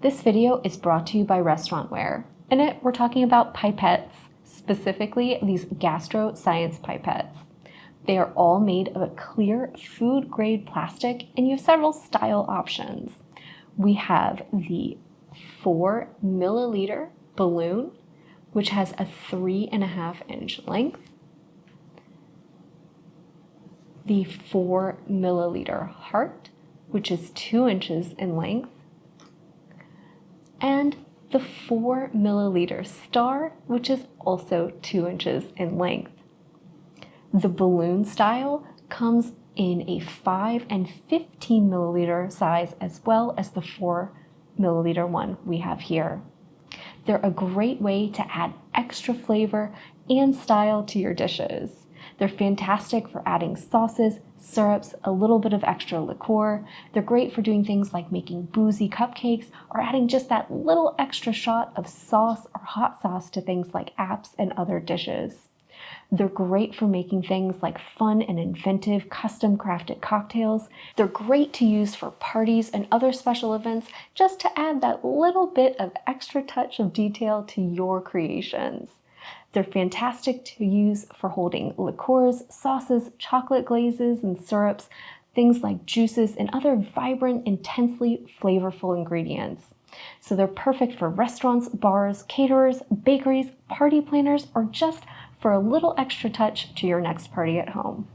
This video is brought to you by Restaurantware. In it, we're talking about pipettes, specifically these gastro science pipettes. They are all made of a clear food-grade plastic, and you have several style options. We have the 4 milliliter balloon, which has a 3.5-inch length. The 4 milliliter heart, which is 2 inches in length. And the 4 milliliter star, which is also 2 inches in length. The balloon style comes in a 5 and 15 milliliter size, as well as the 4 milliliter one we have here. They're a great way to add extra flavor and style to your dishes. They're fantastic for adding sauces, syrups, a little bit of extra liqueur. They're great for doing things like making boozy cupcakes or adding just that little extra shot of sauce or hot sauce to things like apps and other dishes. They're great for making things like fun and inventive custom crafted cocktails. They're great to use for parties and other special events, just to add that little bit of extra touch of detail to your creations. They're fantastic to use for holding liqueurs, sauces, chocolate glazes, and syrups, things like juices and other vibrant, intensely flavorful ingredients. So they're perfect for restaurants, bars, caterers, bakeries, party planners, or just for a little extra touch to your next party at home.